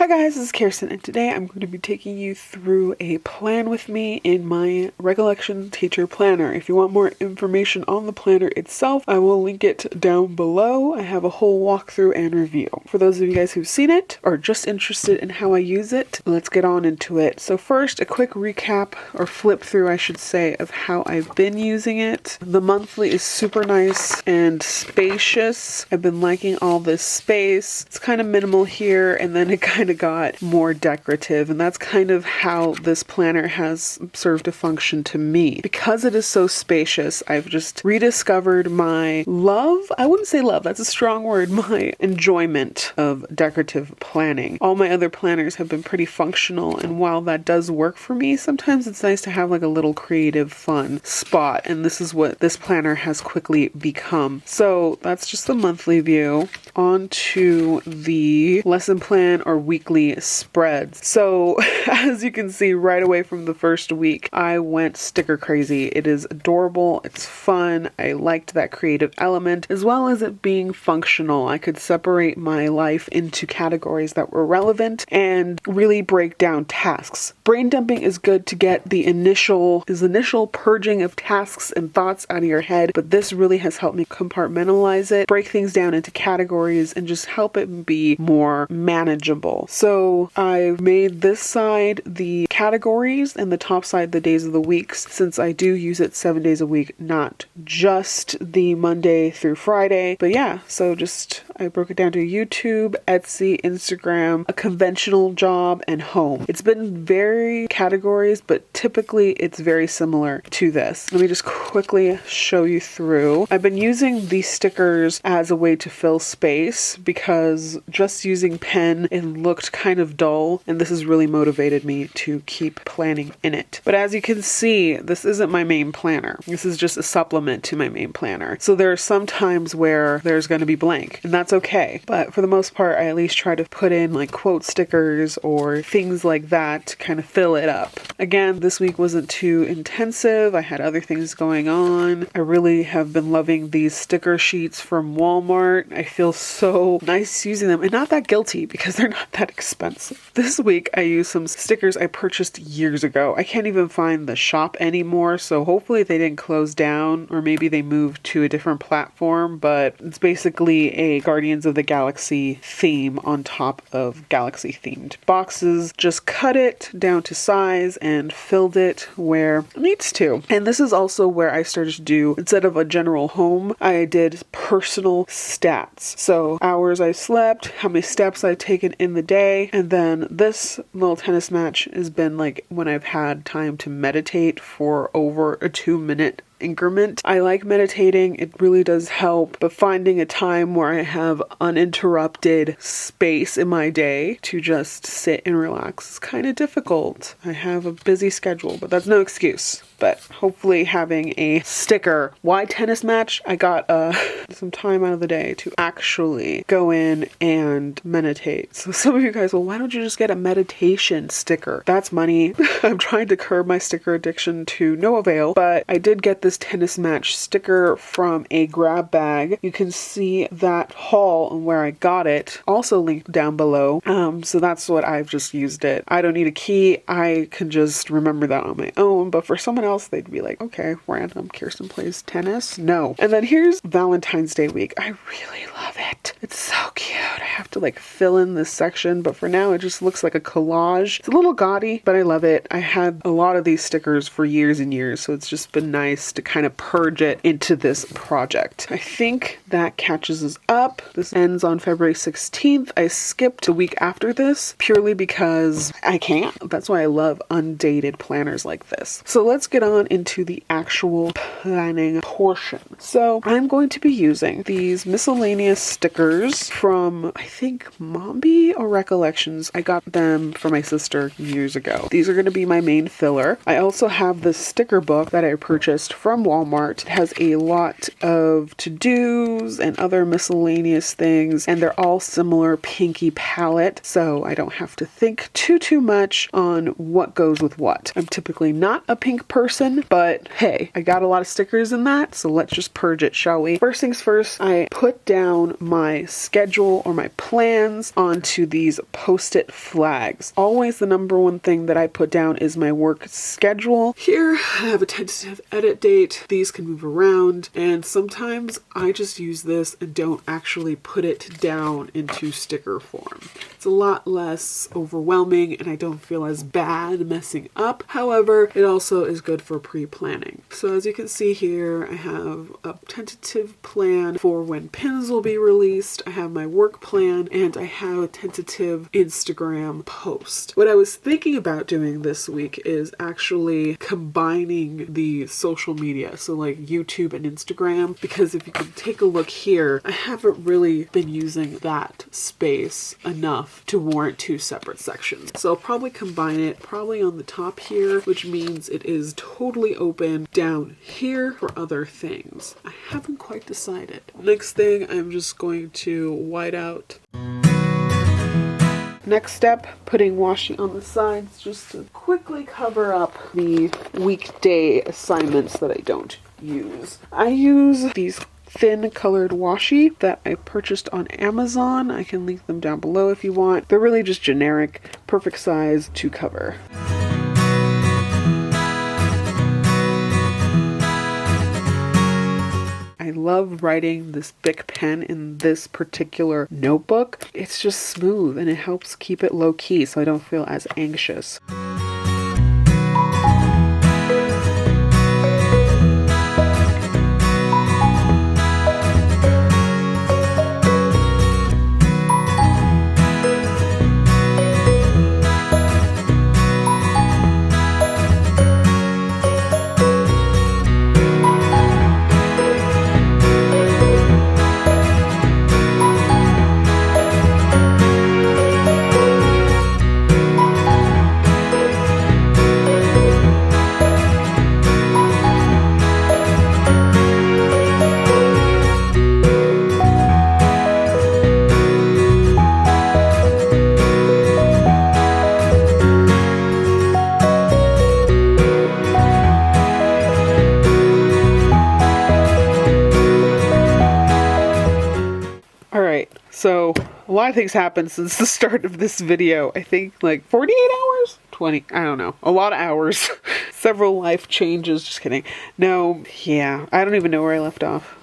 Hi guys, this is Kirsten, and today I'm going to be taking you through a plan with me in my Recollection Teacher Planner. If you want more information on the planner itself, I will link it down below. I have a whole walkthrough and review. For those of you guys who've seen it or just interested in how I use it, let's get on into it. So first, a quick recap, or flip through I should say, of how I've been using it. The monthly is super nice and spacious. I've been liking all this space. It's kind of minimal here, and then it kind of got more decorative, and that's kind of how this planner has served to function to me. Because it is so spacious, I've just rediscovered my love. I wouldn't say love, that's a strong word, my enjoyment of decorative planning. All my other planners have been pretty functional, and while that does work for me, sometimes it's nice to have like a little creative fun spot, and this is what this planner has quickly become. So that's just the monthly view. On to the lesson plan or weekly spreads. So as you can see right away from the first week, I went sticker crazy. It is adorable, it's fun, I liked that creative element, as well as it being functional. I could separate my life into categories that were relevant and really break down tasks. Brain dumping is good to get the initial purging of tasks and thoughts out of your head, but this really has helped me compartmentalize it, break things down into categories, and just help it be more manageable. So I've made this side the categories and the top side the days of the weeks, since I do use it 7 days a week, not just the Monday through Friday. But yeah, so I broke it down to YouTube, Etsy, Instagram, a conventional job, and home. It's been very categories, but typically it's very similar to this. Let me just quickly show you through. I've been using these stickers as a way to fill space because just using pen, it looked kind of dull, and this has really motivated me to keep planning in it. But as you can see, this isn't my main planner. This is just a supplement to my main planner. So there are some times where there's going to be blank, and that's okay. But for the most part, I at least try to put in like quote stickers or things like that to kind of fill it up. Again, this week wasn't too intensive. I had other things going on. I really have been loving these sticker sheets from Walmart. I feel so nice using them and not that guilty because they're not that expensive. This week I used some stickers I purchased years ago. I can't even find the shop anymore, so hopefully they didn't close down, or maybe they moved to a different platform, but it's basically a Guardians of the Galaxy theme on top of Galaxy themed boxes. Just cut it down to size and filled it where it needs to. And this is also where I started to do, instead of a general home, I did personal stats. So hours I slept, how many steps I've taken in the day, and then this little tennis match has been like when I've had time to meditate for over a 2-minute increment. I like meditating, it really does help, but finding a time where I have uninterrupted space in my day to just sit and relax is kind of difficult. I have a busy schedule, but that's no excuse. But hopefully having a sticker, why tennis match? I got some time out of the day to actually go in and meditate. So some of you guys, well, why don't you just get a meditation sticker? That's money. I'm trying to curb my sticker addiction to no avail, but I did get this tennis match sticker from a grab bag. You can see that haul and where I got it also linked down below. So that's what I've just used it. I don't need a key. I can just remember that on my own, but for someone else, they'd be like, okay, random Kirsten plays tennis. No. And then here's Valentine's Day week. I really love it. It's so cute. I have to like fill in this section, but for now it just looks like a collage. It's a little gaudy, but I love it. I had a lot of these stickers for years and years, so it's just been nice to kind of purge it into this project. I think that catches us up. This ends on February 16th. I skipped a week after this purely because I can't. That's why I love undated planners like this. So let's get on into the actual planning portion. So I'm going to be using these miscellaneous stickers from, I think, Mombi or Recollections. I got them for my sister years ago. These are going to be my main filler. I also have this sticker book that I purchased from Walmart. It has a lot of to-dos and other miscellaneous things, and they're all similar pinky palette, so I don't have to think too much on what goes with what. I'm typically not a pink person, but hey, I got a lot of stickers in that, so let's just purge it, shall we? First things first, I put down my schedule or my plans onto these post-it flags. Always the number one thing that I put down is my work schedule. Here I have a tentative edit date. These can move around, and sometimes I just use this and don't actually put it down into sticker form. It's a lot less overwhelming and I don't feel as bad messing up. However, it also is good for pre-planning. So as you can see here, I have a tentative plan for when pins will be released. I have my work plan and I have a tentative Instagram post. What I was thinking about doing this week is actually combining the social media, so like YouTube and Instagram, because if you can take a look here, I haven't really been using that space enough to warrant two separate sections. So I'll probably combine it probably on the top here, which means it is totally open down here for other things. I haven't quite decided. Next thing, I'm just going to white out. Next step, putting washi on the sides just to quickly cover up the weekday assignments that I don't use. I use these thin colored washi that I purchased on Amazon. I can link them down below if you want. They're really just generic, perfect size to cover. I love writing this Bic pen in this particular notebook. It's just smooth and it helps keep it low key so I don't feel as anxious. So a lot of things happened since the start of this video. I think like 48 hours? 20, I don't know. A lot of hours. Several life changes. Just kidding. No, yeah, I don't even know where I left off.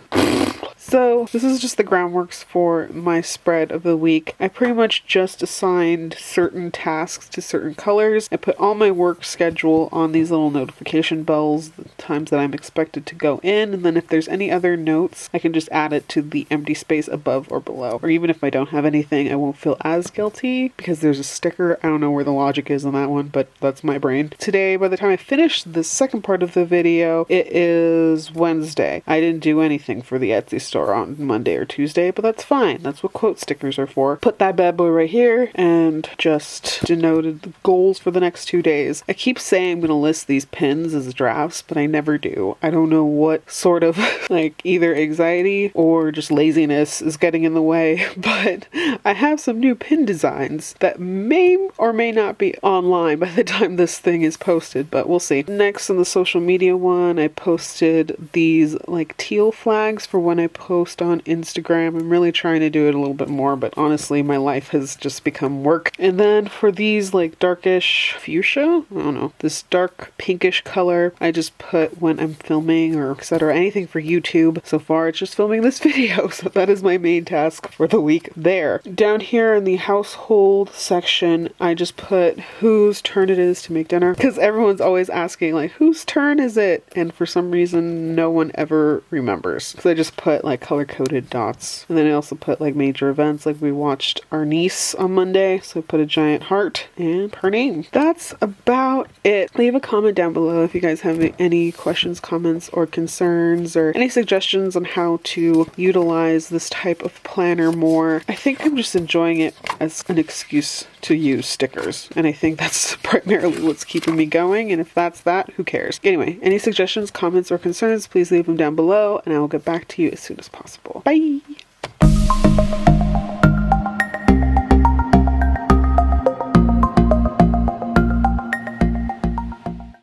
So this is just the groundworks for my spread of the week. I pretty much just assigned certain tasks to certain colors. I put all my work schedule on these little notification bells, the times that I'm expected to go in, and then if there's any other notes, I can just add it to the empty space above or below. Or even if I don't have anything, I won't feel as guilty because there's a sticker. I don't know where the logic is on that one, but that's my brain. Today, by the time I finish the second part of the video, it is Wednesday. I didn't do anything for the Etsy store on Monday or Tuesday, but that's fine. That's what quote stickers are for. Put that bad boy right here and just denoted the goals for the next 2 days. I keep saying I'm going to list these pins as drafts, but I never do. I don't know what sort of like either anxiety or just laziness is getting in the way, but I have some new pin designs that may or may not be online by the time this thing is posted, but we'll see. Next on the social media one, I posted these like teal flags for when I post on Instagram. I'm really trying to do it a little bit more, but honestly my life has just become work. And then for these like darkish fuchsia, I don't know, this dark pinkish color, I just put when I'm filming or etc. anything for YouTube. So far it's just filming this video, so that is my main task for the week there. Down here in the household section, I just put whose turn it is to make dinner, because everyone's always asking like whose turn is it, and for some reason no one ever remembers. So I just put like color-coded dots. And then I also put like major events, like we watched our niece on Monday, so I put a giant heart and her name. That's about it. Leave a comment down below if you guys have any questions, comments, or concerns, or any suggestions on how to utilize this type of planner more. I think I'm just enjoying it as an excuse to use stickers, and I think that's primarily what's keeping me going, and if that's that, who cares? Anyway, any suggestions, comments, or concerns, please leave them down below, and I will get back to you as soon as possible. Bye!